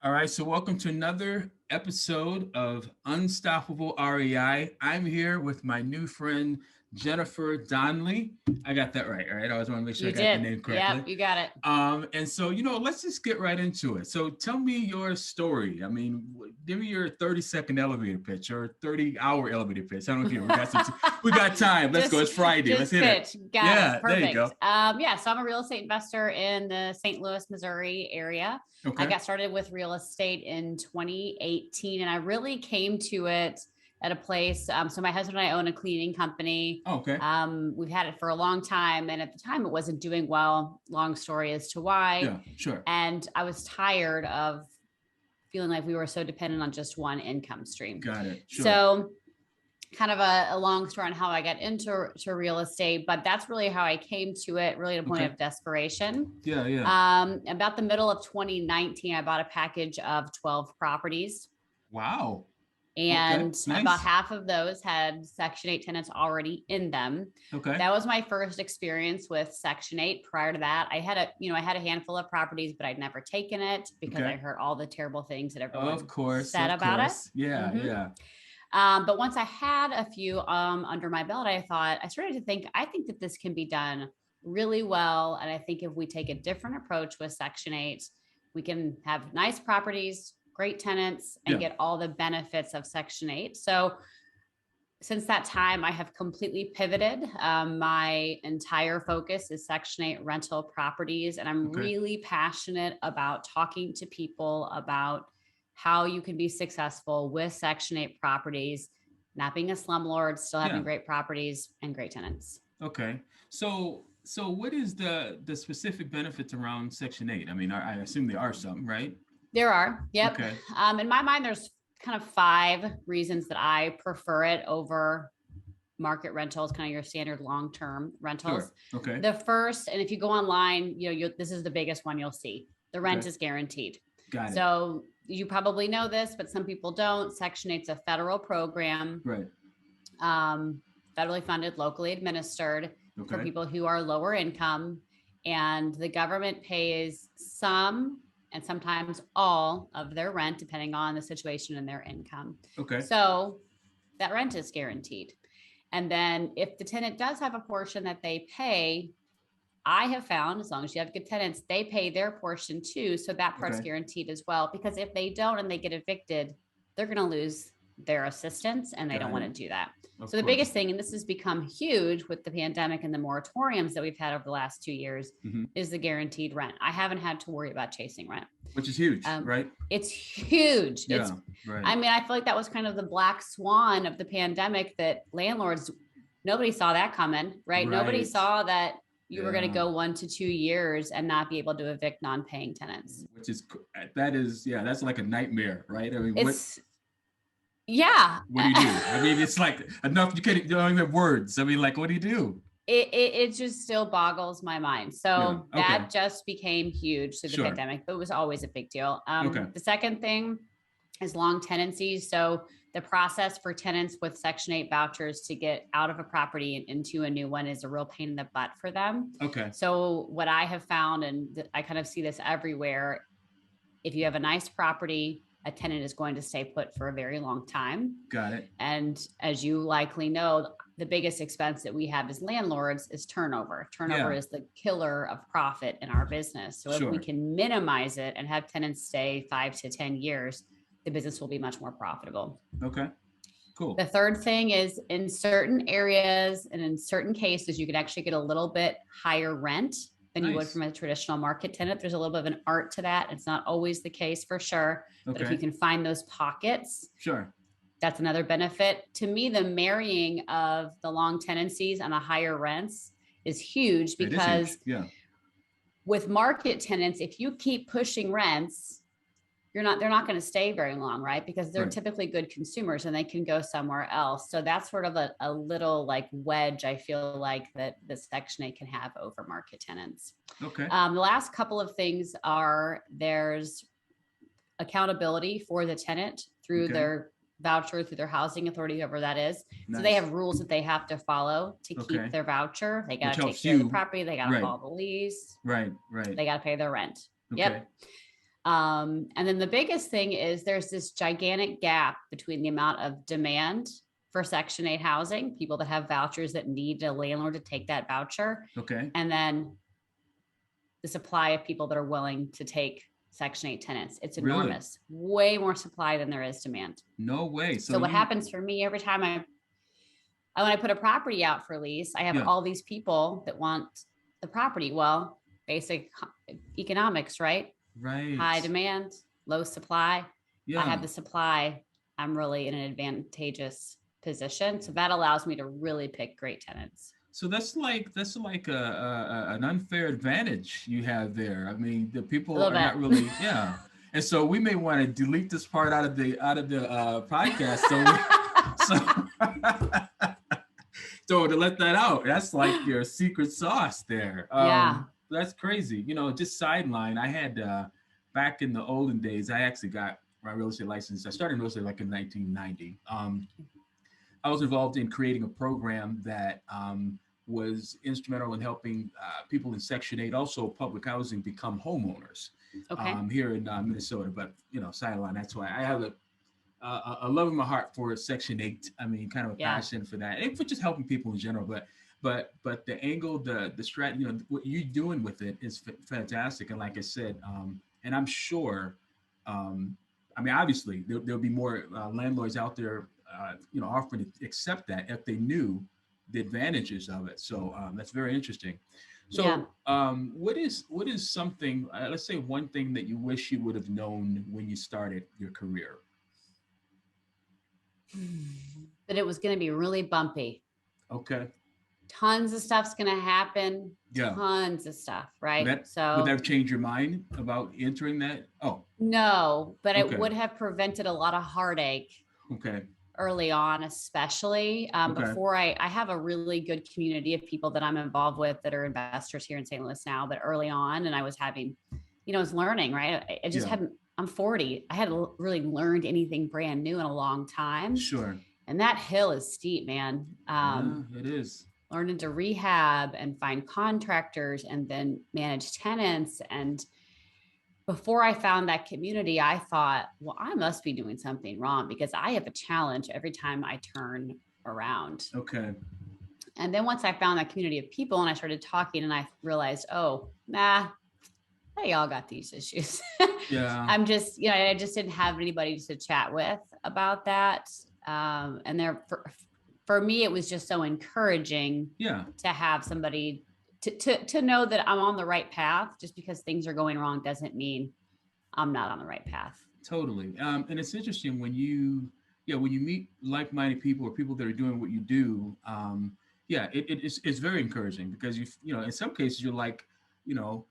All right, so welcome to another episode of Unstoppable REI. I'm here with my new friend, Jennifer Donnelly. I got that right, all right? I always want to make sure I You got the did. name correctly. Yep, you got it. And so, let's just get right into it. So tell me your story. I mean, give me your 30-second elevator pitch or 30-hour elevator pitch. I don't know if we got time. Let's go. just It's Friday. Let's just hit it. pitch. Got it. Yeah, there you Perfect. go. Yeah, so I'm a real estate investor in the St. Louis, Missouri area. I Okay. got started with real estate in 2018, and I really came to it at a place. So my husband and I own a cleaning company. Oh, okay. We've had it for a long time, and at the time it wasn't doing well. Long story as to why. Yeah, sure. And I was tired of feeling like we were so dependent on just one income stream. Got it. Sure. So kind of a long story on how I got into real estate, but that's really how I came to it, really at a point Okay. of desperation. Yeah, yeah. About the middle of 2019, I bought a package of 12 properties. Wow. And Nice. about half of those had Section 8 tenants already in them. Okay. That was my first experience with Section 8. Prior to that, I had a handful of properties, but I'd never taken it because I heard all the terrible things that everyone said about it. Yeah, yeah. But once I had a few under my belt, I started to think, I think that this can be done really well. And I think if we take a different approach with Section 8, we can have nice properties, great tenants, and get all the benefits of Section 8. So since that time, I have completely pivoted. My entire focus is Section 8 rental properties. And I'm really passionate about talking to people about how you can be successful with Section 8 properties, not being a slumlord, still having great properties and great tenants. Okay. So what is the specific benefits around Section 8? I mean, I assume there are some, right? There are. Yep. Okay. In my mind, there's kind of 5 reasons that I prefer it over market rentals, kind of your standard long-term rentals. Sure. Okay. The first, and if you go online, this is the biggest one you'll see. The rent is guaranteed. Got it. So you probably know this, but some people don't. Section 8's a federal program. Right. Federally funded, locally administered for people who are lower income. And the government pays some and sometimes all of their rent, depending on the situation and their income. Okay. So that rent is guaranteed. And then if the tenant does have a portion that they pay, I have found, as long as you have good tenants, they pay their portion too. So that part's guaranteed as well. Because if they don't and they get evicted, they're going to lose their assistance, and they don't want to do that. So the biggest thing, and this has become huge with the pandemic and the moratoriums that we've had over the last 2 years, is the guaranteed rent. I haven't had to worry about chasing rent. Which is huge, right? It's huge. Yeah, right. I mean, I feel like that was kind of the black swan of the pandemic, that landlords, nobody saw that coming, right? Nobody saw that you were going to go 1 to 2 years and not be able to evict non-paying tenants. That's like a nightmare, right? I mean, what do you do? I mean, it's like enough. You don't even have words. I mean, like, what do you do? It just still boggles my mind. So that just became huge through the pandemic, but it was always a big deal. The second thing is long tenancies. So the process for tenants with Section 8 vouchers to get out of a property and into a new one is a real pain in the butt for them. Okay. So what I have found, and I kind of see this everywhere, if you have a nice property, a tenant is going to stay put for a very long time. Got it. And as you likely know, the biggest expense that we have as landlords is turnover. Turnover is the killer of profit in our business. So if we can minimize it and have tenants stay 5 to 10 years, the business will be much more profitable. Okay, cool. The third thing is, in certain areas and in certain cases, you can actually get a little bit higher rent than you would from a traditional market tenant. There's a little bit of an art to that. It's not always the case for sure, but if you can find those pockets, that's another benefit. To me, the marrying of the long tenancies and the higher rents is huge, because with market tenants, if you keep pushing rents, they're not going to stay very long, right? Because they're typically good consumers and they can go somewhere else. So that's sort of a little like wedge, I feel like, that the Section 8 can have over market tenants. Okay. The last couple of things are, there's accountability for the tenant through their voucher, through their housing authority, whoever that is. So they have rules that they have to follow to keep their voucher. They got to take care of the property. They got to follow the lease. Right. They got to pay their rent. Okay. Yep. And then the biggest thing is there's this gigantic gap between the amount of demand for Section 8 housing, people that have vouchers that need a landlord to take that voucher. Okay. And then the supply of people that are willing to take Section 8 tenants. It's enormous, way more supply than there is demand. No way. So what happens for me every time when I put a property out for lease, I have all these people that want the property. Well, basic economics, right? Right. High demand, low supply. Yeah. I have the supply. I'm really in an advantageous position. So that allows me to really pick great tenants. So that's like an unfair advantage you have there. I mean, the people are not really, yeah. And so we may want to delete this part out of the podcast. So to let that out, that's like your secret sauce there. Yeah. That's crazy. You know, just sideline. I had back in the olden days, I actually got my real estate license. I started real estate like in 1990. I was involved in creating a program that was instrumental in helping people in Section 8, also public housing, become homeowners here in Minnesota. But, you know, sideline, that's why I have a love in my heart for Section 8. I mean, kind of a passion for that, and for just helping people in general. But the angle, the strategy, you know, what you're doing with it is fantastic. And like I said, and I'm sure, I mean, obviously there'll be more landlords out there, you know, offering to accept that if they knew the advantages of it. So that's very interesting. So what is something, let's say one thing that you wish you would have known when you started your career? That it was going to be really bumpy. Okay. Tons of stuff's going to happen. Yeah. Tons of stuff. Right. Would that have changed your mind about entering that? Oh, no, but it would have prevented a lot of heartache. Okay. Early on, especially before I have a really good community of people that I'm involved with that are investors here in St. Louis now, but early on, and I was having, you know, I was learning, right? I just hadn't, I'm 40. I hadn't really learned anything brand new in a long time. Sure. And that hill is steep, man. It is. Learning to rehab and find contractors and then manage tenants. And before I found that community, I thought, well, I must be doing something wrong because I have a challenge every time I turn around. Okay. And then once I found that community of people and I started talking and I realized, oh, nah, they all got these issues. Yeah. I'm just, you know, I just didn't have anybody to chat with about that. And there, for me, it was just so encouraging to have somebody to know that I'm on the right path. Just because things are going wrong doesn't mean I'm not on the right path. Totally. And it's interesting when you meet like-minded people or people that are doing what you do. It's very encouraging because you know, in some cases you're like, you know,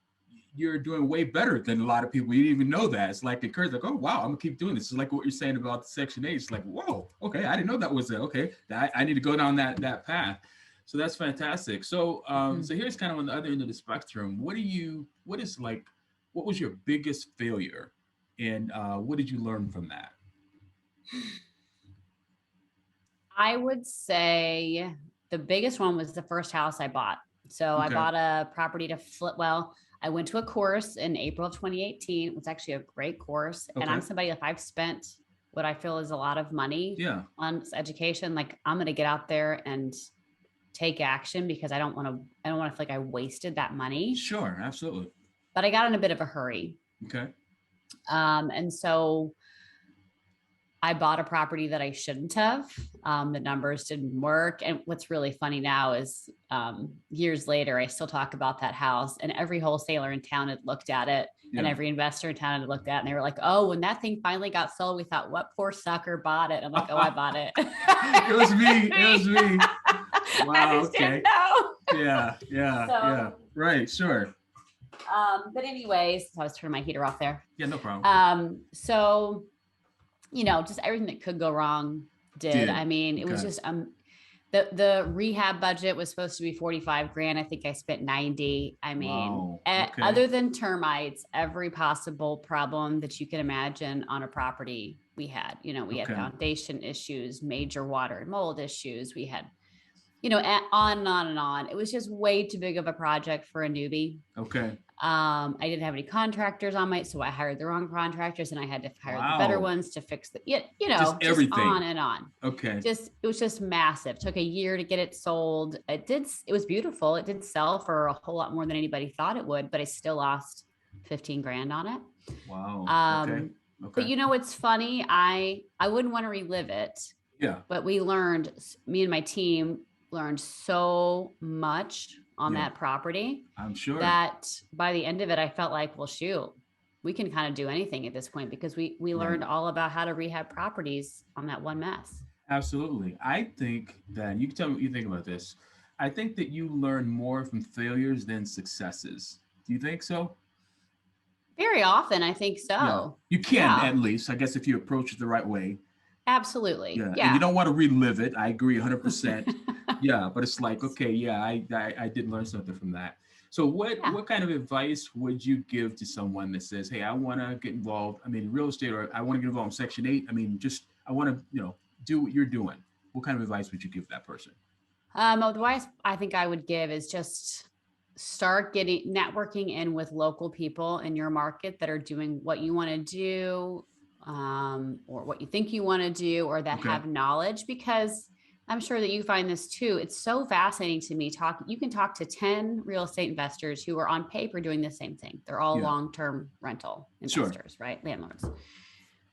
you're doing way better than a lot of people. You didn't even know that. It's like encouraging, like, oh wow, I'm gonna keep doing this. It's like what you're saying about Section 8. It's like, whoa, okay, I didn't know that was there. Okay, I need to go down that path. So that's fantastic. So so here's kind of on the other end of the spectrum. What was your biggest failure, and what did you learn from that? I would say the biggest one was the first house I bought. So I bought a property to flip. Well, I went to a course in April of 2018. It was actually a great course. Okay. And I'm somebody, if I've spent what I feel is a lot of money on education, like I'm going to get out there and take action because I don't want to feel like I wasted that money. Sure. Absolutely. But I got in a bit of a hurry. Okay. And so I bought a property that I shouldn't have. The numbers didn't work. And what's really funny now is years later, I still talk about that house and every wholesaler in town had looked at it and every investor in town had looked at it and they were like, oh, when that thing finally got sold, we thought, what poor sucker bought it? I'm like, oh, I bought it. It was me. It was me. Wow. I just didn't know. Yeah. Right. Sure. But anyways, I was turning my heater off there. Yeah, no problem. So, you know, just everything that could go wrong did. I mean, it was just, the rehab budget was supposed to be 45 grand. I think I spent 90. I mean, other than termites, every possible problem that you can imagine on a property we had, you know, we had foundation issues, major water and mold issues. We had on and on and on. It was just way too big of a project for a newbie. Okay. I didn't have any contractors on so I hired the wrong contractors and I had to hire the better ones to fix Just everything. Just on and on. Okay. It was just massive. It took a year to get it sold. It was beautiful. It did sell for a whole lot more than anybody thought it would, but I still lost 15 grand on it. Wow. Okay. But it's funny. I wouldn't want to relive it. Yeah. But me and my team learned so much on that property. I'm sure that by the end of it, I felt like, well, shoot, we can kind of do anything at this point because we learned all about how to rehab properties on that one mess. Absolutely. I think that you can tell me what you think about this. I think that you learn more from failures than successes. Do you think so? Very often, I think so. Yeah. You can, at least, I guess, if you approach it the right way. Absolutely. Yeah. And you don't want to relive it. I agree 100%. Yeah. But it's like, okay, yeah, I did learn something from that. So what kind of advice would you give to someone that says, hey, I want to get involved, real estate, or I want to get involved in Section 8. I want to, do what you're doing. What kind of advice would you give that person? The advice I think I would give is just start networking in with local people in your market that are doing what you want to do, or what you think you want to do, or that have knowledge, because I'm sure that you find this too. It's so fascinating to me. You can talk to 10 real estate investors who are on paper doing the same thing. They're all long-term rental investors, right? Landlords.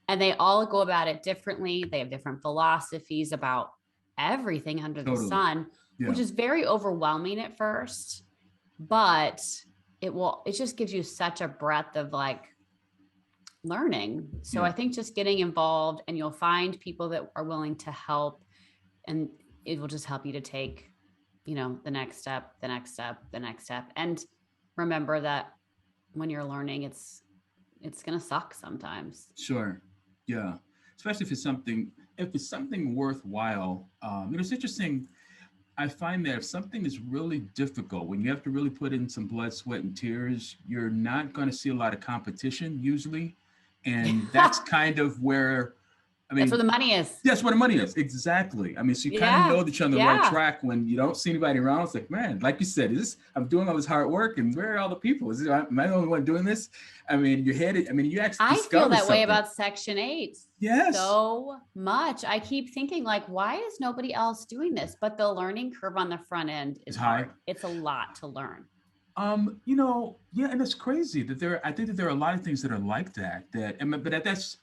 And they all go about it differently. They have different philosophies about everything under the sun, which is very overwhelming at first, but it just gives you such a breadth of learning. So I think just getting involved, and you'll find people that are willing to help, and it will just help you to take, the next step, the next step, the next step. And remember that when you're learning, it's going to suck sometimes. Sure. Yeah. Especially if it's something worthwhile. It's interesting. I find that if something is really difficult, when you have to really put in some blood, sweat, and tears, you're not going to see a lot of competition usually. And that's kind of where, that's where the money is. That's where the money is. Exactly. So you kind of know that you're on the right track when you don't see anybody around. It's like, man, like you said, I'm doing all this hard work, and where are all the people? Am I the only one doing this? You're headed. You actually I feel that way about Section 8. Yes. So much. I keep thinking why is nobody else doing this? But the learning curve on the front end is hard. It's a lot to learn. And it's crazy that I think that there are a lot of things that are like that,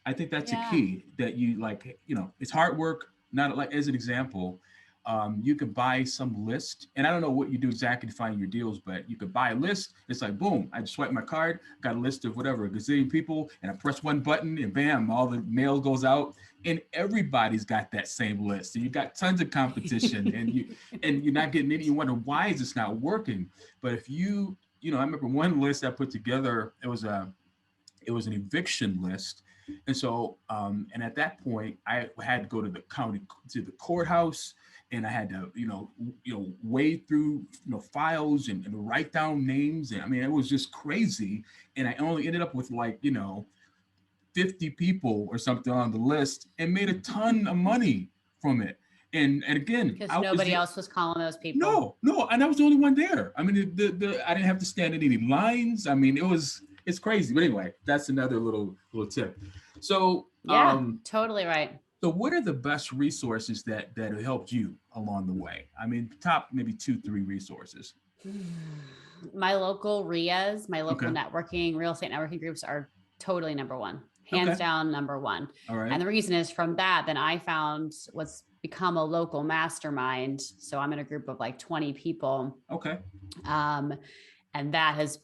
I think that's a key, that it's hard work. Not like, as an example, you could buy some list, and I don't know what you do exactly to find your deals, but you could buy a list. It's like, boom, I just swipe my card, got a list of whatever, a gazillion people, and I press one button, and bam, all the mail goes out, and everybody's got that same list. And you got tons of competition, and you're not getting any. You wonder, why is this not working? But if I remember one list I put together. It was an eviction list. And so, and at that point, I had to go to the courthouse, and I had to, wade through, files and write down names. And it was just crazy. And I only ended up with 50 people or something on the list, and made a ton of money from it. And again, because nobody else was calling those people. No, and I was the only one there. I didn't have to stand in any lines. It's crazy. But anyway, that's another little tip. So totally right. So what are the best resources that have helped you along the way? Top maybe 2-3 resources. My local REIs, my local networking, real estate networking groups are totally number one. Hands down, number one. All right. And the reason is, from that, then I found what's become a local mastermind. So I'm in a group of 20 people. Okay. And that has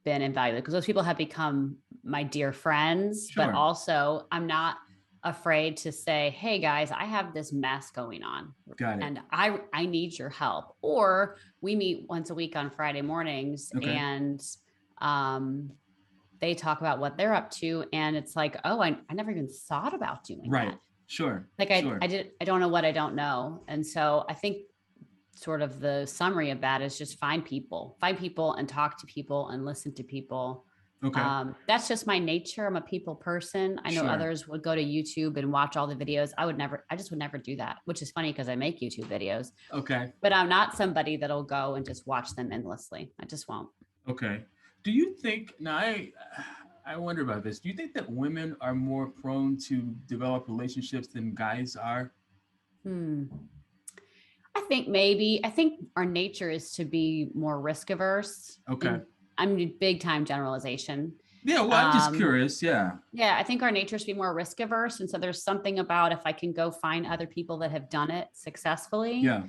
been invaluable, because those people have become my dear friends, but also I'm not afraid to say, hey guys, I have this mess going on. Got it. And I need your help. Or we meet once a week on Friday mornings, and they talk about what they're up to. And it's like, oh, I never even thought about doing that. Sure. I don't know what I don't know. And so I think sort of the summary of that is just find people and talk to people and listen to people, Okay. That's just my nature. I'm a people person. I know Sure. others would go to YouTube and watch all the videos. I just would never do that, which is funny because I make YouTube videos, Okay. but I'm not somebody that'll go and just watch them endlessly. I just won't. Okay. Do you think now I wonder about this. Do you think that women are more prone to develop relationships than guys are? Hmm. I think maybe. I think our nature is to be more risk averse. Okay. And I'm big time generalization. Yeah, well, I'm just Um, curious. Yeah. yeah, I think our nature is to be more risk averse. And so there's something about if I can go find other people that have done it successfully, Yeah.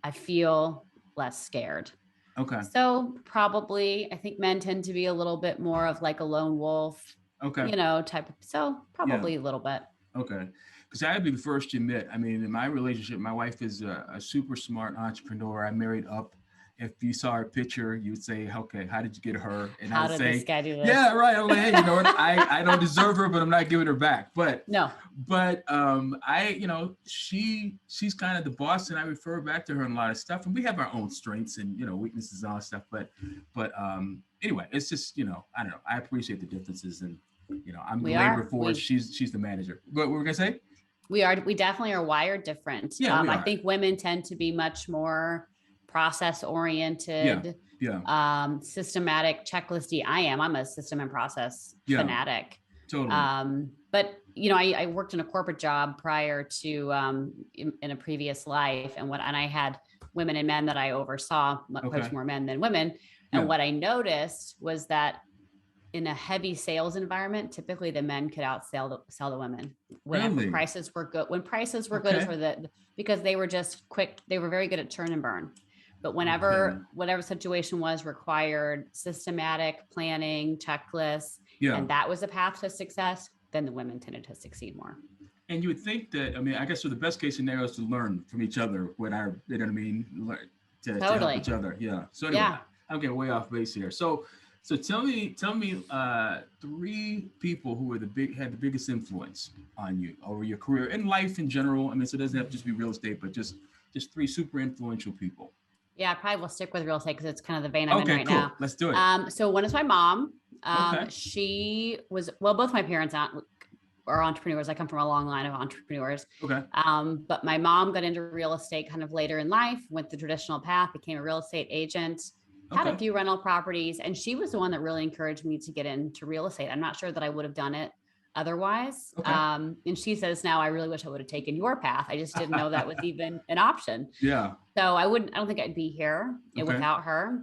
I feel less scared. Okay. So probably I think men tend to be a little bit more of like a lone wolf, Okay. type of, so Yeah. probably a little bit. Okay. Because I'd be the first to admit, I mean, in my relationship, my wife is a super smart entrepreneur. I married up. If you saw her picture, you would say, okay, how did you get her? And I How would did this say, guy do this? yeah, right. I'm like, hey, you know what? I don't deserve her, but I'm not giving her back. No. She's kind of the boss, and I refer back to her on a lot of stuff. And we have our own strengths and weaknesses and all that stuff. Anyway, it's just I don't know. I appreciate the differences, and I'm the labor force. She's the manager. What were we gonna say? We definitely are wired different. Yeah, we are. I think women tend to be much more process oriented, systematic, checklisty. I'm a system and process fanatic. Totally. But I worked in a corporate job prior to in a previous life, and I had women and men that I oversaw, much more men than women. And what I noticed was that in a heavy sales environment, typically the men could sell the women when prices were good. When prices were good is because they were just quick. They were very good at churn and burn. But whatever situation was required systematic planning, checklists, and that was a path to success, then the women tended to succeed more. And you would think that, I guess, the best case scenario is to learn from each other learn to help each other. Yeah. So anyway, I'm getting way off base here. So tell me, three people who had the biggest influence on you over your career and life in general. So it doesn't have to just be real estate, but just three super influential people. Yeah, I probably will stick with real estate because it's kind of the vein I'm in right now. Let's do it. So one is my mom. She was, both my parents are entrepreneurs. I come from a long line of entrepreneurs. Okay. But my mom got into real estate kind of later in life, went the traditional path, became a real estate agent, had a few rental properties. And she was the one that really encouraged me to get into real estate. I'm not sure that I would have done it otherwise. And she says now, I really wish I would have taken your path. I just didn't know that was even an option. Yeah. So I don't think I'd be here without her.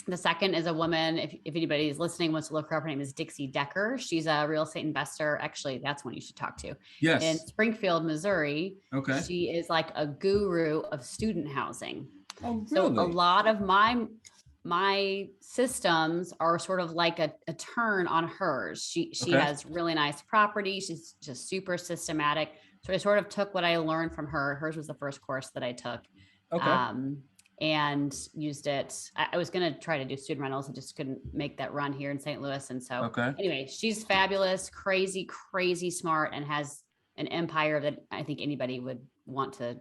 The second is a woman. If anybody's listening wants to look her up, her name is Dixie Decker. She's a real estate investor. Actually, that's one you should talk to. Yes. In Springfield, Missouri. Okay. She is like a guru of student housing. Oh, really? So a lot of my systems are sort of like a turn on hers. She has really nice property. She's just super systematic. So I sort of took what I learned from her. Hers was the first course that I took. And used it. I was going to try to do student rentals. I just couldn't make that run here in St. Louis. And so anyway, she's fabulous, crazy, crazy smart, and has an empire that I think anybody would want to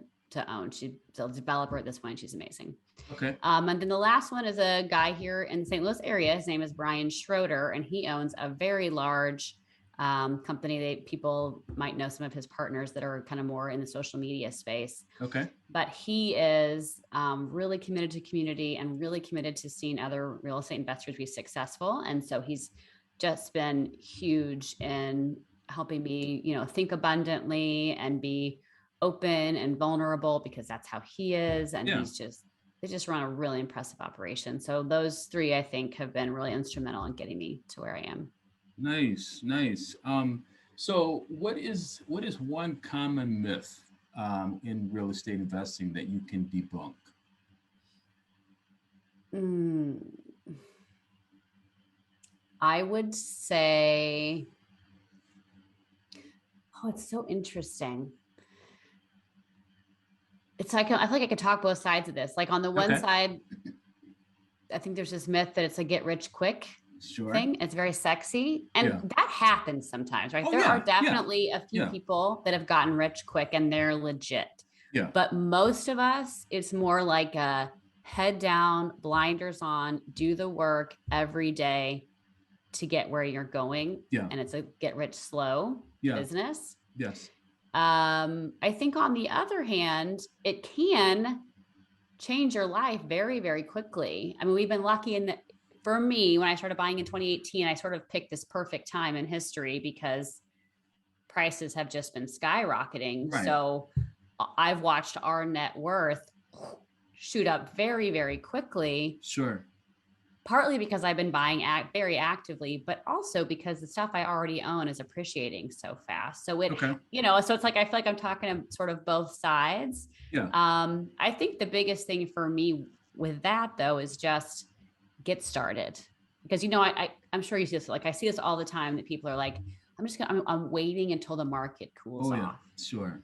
own. She's a developer at this point. She's amazing. Okay. And then the last one is a guy here in the St. Louis area. His name is Brian Schroeder, and he owns a very large company. People might know some of his partners that are kind of more in the social media space. Okay. But he is really committed to community and really committed to seeing other real estate investors be successful. And so he's just been huge in helping me, think abundantly and be open and vulnerable, because that's how he is. And they just run a really impressive operation. So those three, I think, have been really instrumental in getting me to where I am. Nice. So what is one common myth in real estate investing that you can debunk? I would say, it's so interesting. It's like, I feel like I could talk both sides of this. Like on the one side, I think there's this myth that it's a get rich quick thing. It's very sexy. And that happens sometimes, right? There are definitely a few people that have gotten rich quick and they're legit. Yeah. But most of us, it's more like a head down, blinders on, do the work every day, to get where you're going. Yeah. And it's a get rich slow business. Yes. I think on the other hand, it can change your life very, very quickly. I mean, we've been lucky in that. For me, when I started buying in 2018, I sort of picked this perfect time in history because prices have just been skyrocketing. Right. So I've watched our net worth shoot up very, very quickly. Sure. Partly because I've been buying very actively, but also because the stuff I already own is appreciating so fast. So so it's like, I feel like I'm talking to sort of both sides. Yeah. I think the biggest thing for me with that though, is just get started, because, I'm sure you see this, like I see this all the time, that people are like, I'm waiting until the market cools off. Sure.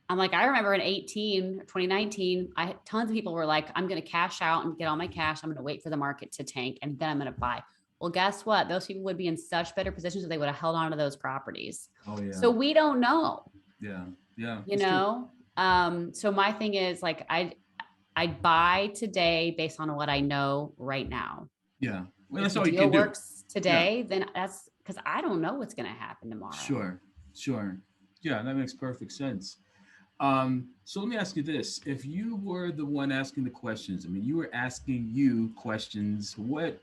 I'm like, I remember in 2019, tons of people were like, I'm going to cash out and get all my cash. I'm going to wait for the market to tank and then I'm going to buy. Well, guess what? Those people would be in such better positions if they would have held on to those properties. Oh yeah. So we don't know. Yeah. Yeah. So my thing is like, I buy today based on what I know right now. Yeah. Well, if that's all you deal can do. Works today, then that's because I don't know what's going to happen tomorrow. Sure. Yeah, that makes perfect sense. So let me ask you this. If you were the one asking the questions, I mean, you were asking you questions, what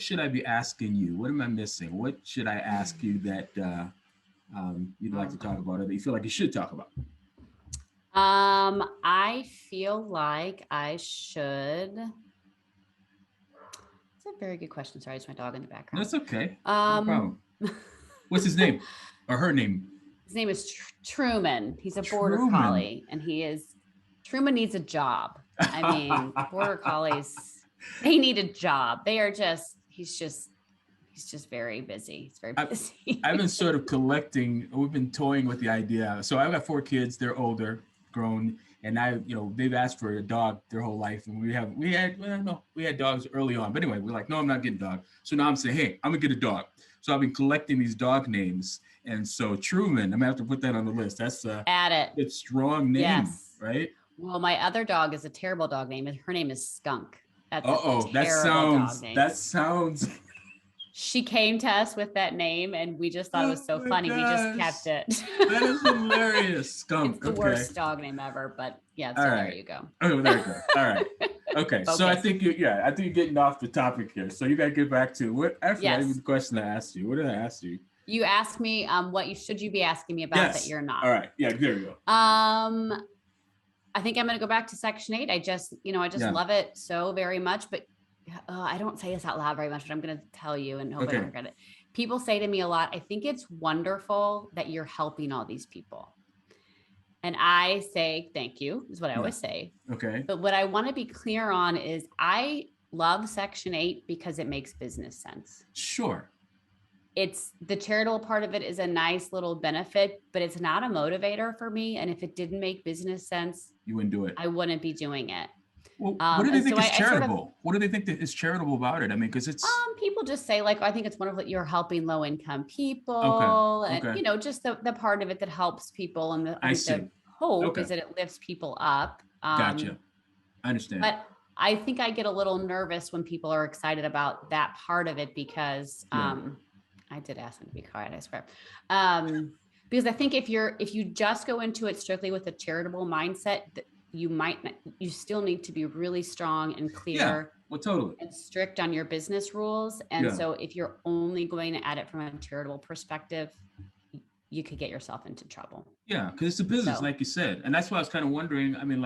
should I be asking you? What am I missing? What should I ask you that you'd like to talk about, or that you feel like you should talk about? I feel like I should. That's a very good question. Sorry, it's my dog in the background. That's okay. No problem. What's his name or her name? His name is Truman. He's a border collie, and Truman needs a job. I mean, border collies, they need a job. He's just very busy. He's very busy. I've been sort of we've been toying with the idea. So I've got 4 kids. They're older, grown, and they've asked for a dog their whole life. And we had dogs early on, but anyway, we're like, no, I'm not getting a dog. So now I'm saying, hey, I'm gonna get a dog. So I've been collecting these dog names. And so Truman, I'm gonna have to put that on the list. That's add it. It's strong name, yes. Right? Well, my other dog is a terrible dog name, and her name is Skunk. That's that sounds. She came to us with that name, and we just thought it was so funny. Gosh. We just kept it. That is hilarious. Skunk. It's the worst dog name ever, but yeah. So there you go. Oh, there you go. All right. Okay. So I think you're getting off the topic here. So you got to get back to what. Actually, that was the question I asked you. What did I ask you? You asked me, what should you be asking me about that you're not? All right. Yeah. There you go. I think I'm going to go back to Section 8. I just love it so very much, but I don't say this out loud very much, but I'm going to tell you and hope I don't regret it. People say to me a lot, I think it's wonderful that you're helping all these people. And I say, thank you, is what I always say. Okay. But what I want to be clear on is I love Section 8 because it makes business sense. Sure. It's the charitable part of it is a nice little benefit, but it's not a motivator for me. And if it didn't make business sense, you wouldn't do it. I wouldn't be doing it. Well, what do they think is charitable? What do they think that is charitable about it? I mean, because it's people just say like, I think it's wonderful that you're helping low income people, and just the part of it that helps people, and the hope is that it lifts people up. Gotcha. I understand. But I think I get a little nervous when people are excited about that part of it because I did ask them to be quiet, I swear. Because I think if you just go into it strictly with a charitable mindset, you still need to be really strong and clear and strict on your business rules. And so if you're only going at it from a charitable perspective, you could get yourself into trouble. Yeah, because it's a business, like you said. And that's why I was kind of wondering, I mean,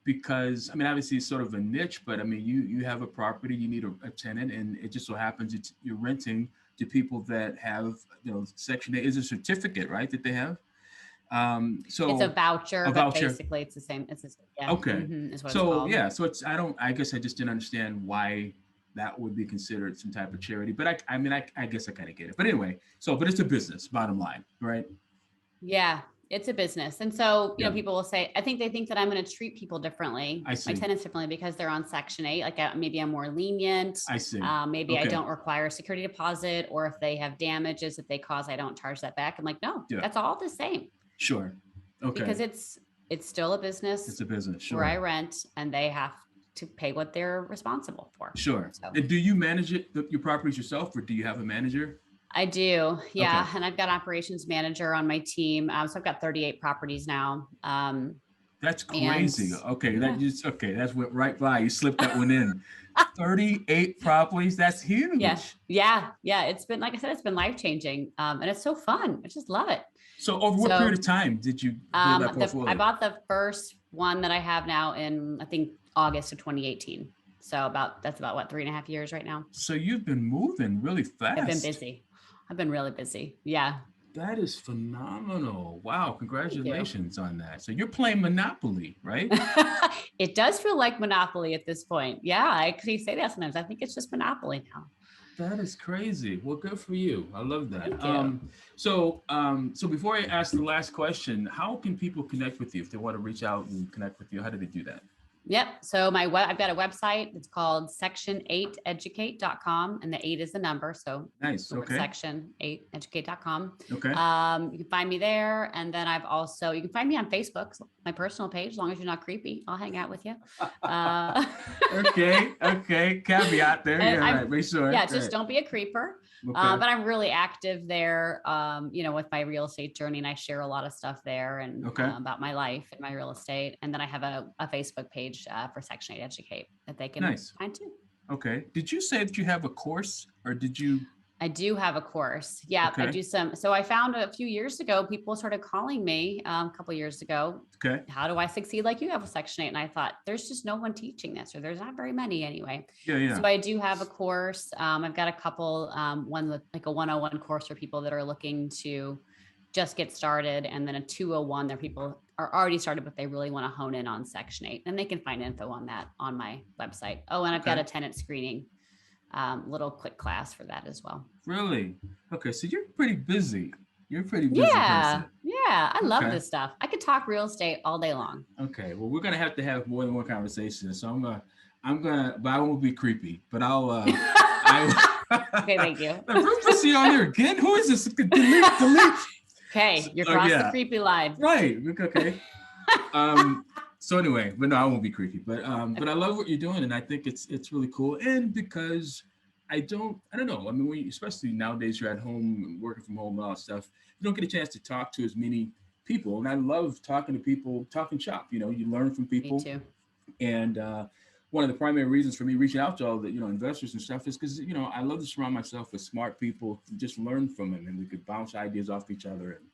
because, I mean, obviously it's sort of a niche, but I mean, you have a property, you need a tenant, and it just so happens you're renting to people that have, Section 8 is a certificate, right, that they have? So it's a voucher, but basically it's the same. Okay. Is what it's called. So it's, I guess I just didn't understand why that would be considered some type of charity, but I guess I kind of get it. But anyway, but it's a business, bottom line, right? Yeah. It's a business. And so, people will say, I think they think that I'm going to treat people differently, my tenants differently because they're on Section 8. Like maybe I'm more lenient. I see. Maybe I don't require a security deposit, or if they have damages that they cause, I don't charge that back. I'm like, no, that's all the same. Sure. Okay. Because it's still a business. It's a business. Sure. Where I rent, and they have to pay what they're responsible for. Sure. So. And do you manage your properties yourself, or do you have a manager? I do. Yeah. Okay. And I've got operations manager on my team. So I've got 38 properties now. That's crazy. Okay. Yeah. That's went right by. You slipped that one in. 38 properties. That's huge. Yeah. It's been, like I said, it's been life-changing. And it's so fun. I just love it. So over what period of time did you build that portfolio? I bought the first one that I have now in, I think, August of 2018. So that's about what, 3.5 years right now. So you've been moving really fast. I've been busy. I've been really busy. Yeah. That is phenomenal. Wow. Congratulations on that. So you're playing Monopoly, right? It does feel like Monopoly at this point. Yeah. I actually say that sometimes. I think it's just Monopoly now. That is crazy. Well, good for you. I love that. Thank you. So before I ask the last question, how can people connect with you if they want to reach out and connect with you? How do they do that? Yep. So I've got a website. It's called section8educate.com, and the 8 is the number. So nice. Okay. section8educate.com. Okay. You can find me there. And then you can find me on Facebook, my personal page, as long as you're not creepy, I'll hang out with you. Okay. Caveat there. Yeah, right. Make sure. Yeah. Just don't be a creeper. Okay. But I'm really active there, with my real estate journey, and I share a lot of stuff there and about my life and my real estate. And then I have a Facebook page for Section 8 Educate that they can find too. Okay. Did you say that you have a course, or did you? I do have a course. Yeah, okay. I do some. So I found a few years ago, people started calling me a couple of years ago. Okay. How do I succeed like you have with Section 8? And I thought, there's just no one teaching this, or there's not very many anyway. Yeah. So I do have a course. I've got a couple, one with like a 101 course for people that are looking to just get started. And then a 201, there people are already started, but they really want to hone in on Section 8. And they can find info on that on my website. Oh, and I've got a tenant screening. Little quick class for that as well. Really? Okay. So you're pretty busy. You're a pretty busy person. Yeah. I love this stuff. I could talk real estate all day long. Okay. Well, we're going to have more than one conversation. So but I won't be creepy, but I'll, okay. Thank you. See on there again. Who is this? Delete. Okay. You're crossing the creepy line. Right. Okay. So anyway, but no, I won't be creepy, but I love what you're doing, and I think it's really cool. And because I don't know. I mean, especially nowadays, you're at home working from home and all that stuff. You don't get a chance to talk to as many people, and I love talking to people, talking shop. You learn from people. Me too. And one of the primary reasons for me reaching out to all the investors and stuff is because I love to surround myself with smart people to just learn from them, and we could bounce ideas off each other and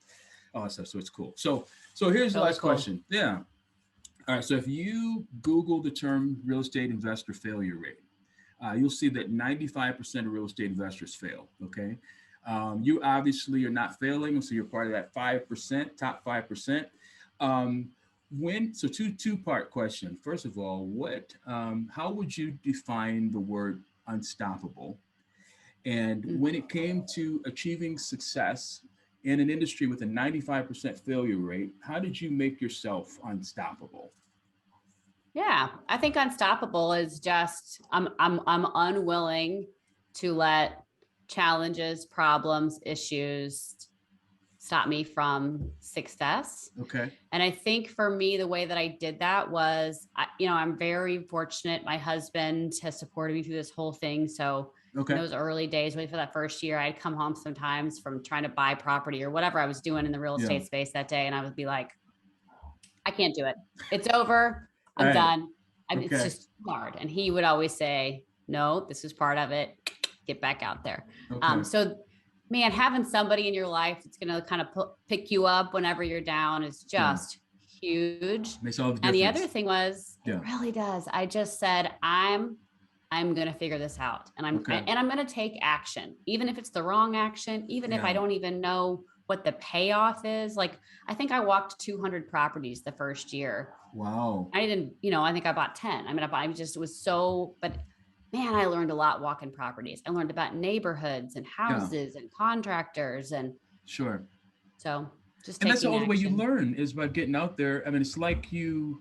all that stuff. So it's cool. So here's the last question. Yeah. All right, so if you Google the term real estate investor failure rate, you'll see that 95% of real estate investors fail, okay? You obviously are not failing, so you're part of that 5%, top 5%. So two-part question. First of all, how would you define the word unstoppable? And when it came to achieving success in an industry with a 95% failure rate, how did you make yourself unstoppable? Yeah, I think unstoppable is just I'm unwilling to let challenges, problems, issues stop me from success. Okay. And I think for me, the way that I did that was, I'm very fortunate. My husband has supported me through this whole thing. So in those early days, wait for that first year, I'd come home sometimes from trying to buy property or whatever I was doing in the real estate space that day. And I would be like, I can't do it. It's over. I'm done. It's just hard. And he would always say, no, this is part of it. Get back out there. So man, having somebody in your life that's going to kind of pick you up whenever you're down is just huge. Makes all the difference. And the other thing was, it really does. I just said, I'm going to figure this out, and I'm going to take action, even if it's the wrong action, even if I don't even know what the payoff is. Like, I think I walked 200 properties the first year. Wow. I didn't, I think I bought 10. I mean, it was so, but man, I learned a lot walking properties. I learned about neighborhoods and houses and contractors and so just and that's the only way you learn is by getting out there. I mean, it's like you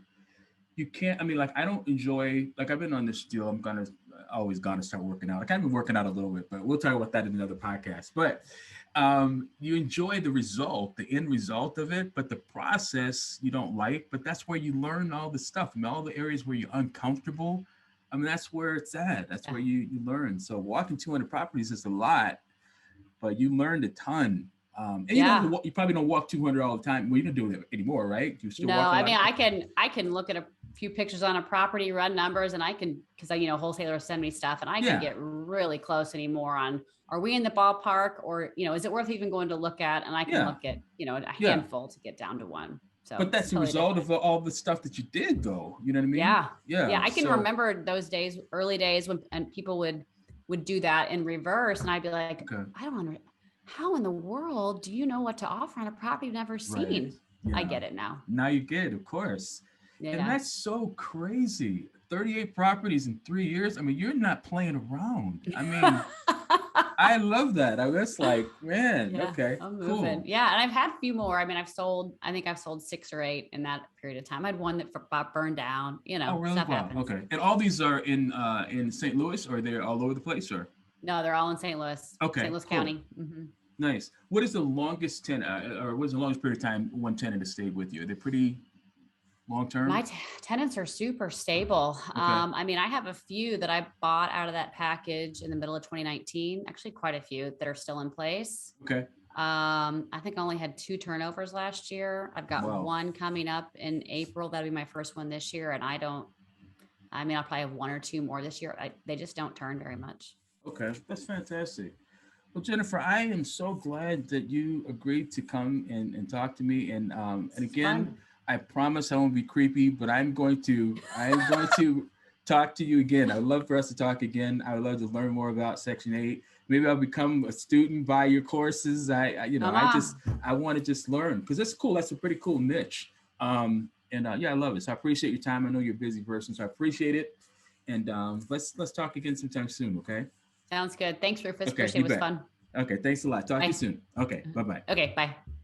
can't, I mean, like, I don't enjoy, like, I've been on this deal. I'm always gonna start working out. I kind of been working out a little bit, but we'll talk about that in another podcast. But You enjoy the result, the end result of it, but the process you don't like. But that's where you learn all the stuff. I mean, all the areas where you're uncomfortable. I mean, that's where it's at. That's Yeah. where you learn. So walking 200 properties is a lot, but you learned a ton. And you Yeah. don't, you probably don't walk 200 all the time. Well, you don't do it anymore, right? You still No, walk a I lot. mean, I can look at a few pictures on a property, run numbers, and I can, because I, wholesalers send me stuff, and I can Yeah. get really close anymore on, are we in the ballpark, or, is it worth even going to look at? And I can Yeah. look at, a Yeah. handful to get down to one. So But that's it's the totally result different. of all the stuff that you did, though. You know what I mean? Yeah. Yeah. Yeah. I can So, remember those days, early days when, and people would do that in reverse. And I'd be like, okay. I don't understand. How in the world do you know what to offer on a property you've never Right. seen? I Yeah. get it now. Now you get it, of course. And Yeah. that's so crazy. 38 properties in 3 years. I mean, you're not playing around. I mean, I love that. I was like, man, Yeah, okay, I'm moving. cool. Yeah, and I've had a few more. I mean, I think I've sold 6 or 8 in that period of time. I had one that burned down. Oh, really? Stuff Wow. happens. Okay. And all these are in St. Louis, or they're all over the place, or? No, they're all in St. Okay, Louis cool. County. Hmm. Nice. What is the longest tenant, or what is the longest period of time one tenant has stayed with you? Are they pretty long My term? tenants are super stable. Okay. I mean, I have a few that I bought out of that package in the middle of 2019. Actually, quite a few that are still in place. Okay. I think I only had 2 turnovers last year. I've got Wow. one coming up in April. That'll be my first one this year. And I mean, I'll probably have 1 or 2 more this year. They just don't turn very much. Okay. That's fantastic. Well, Jennifer, I am so glad that you agreed to come and talk to me. And It's again, fun. I promise I won't be creepy, but I am going to talk to you again. I would love for us to talk again. I would love to learn more about Section 8. Maybe I'll become a student, buy your courses. Come I on. just I want to just learn because that's cool. That's a pretty cool niche. And yeah, I love it. So I appreciate your time. I know you're a busy person, so I appreciate it. And let's talk again sometime soon. Okay. Sounds good. Thanks, Rufus. Okay. Appreciate it. You It was bet. fun. Okay. Thanks a lot. Talk to you Bye. soon. Okay. Bye bye. Okay. Bye.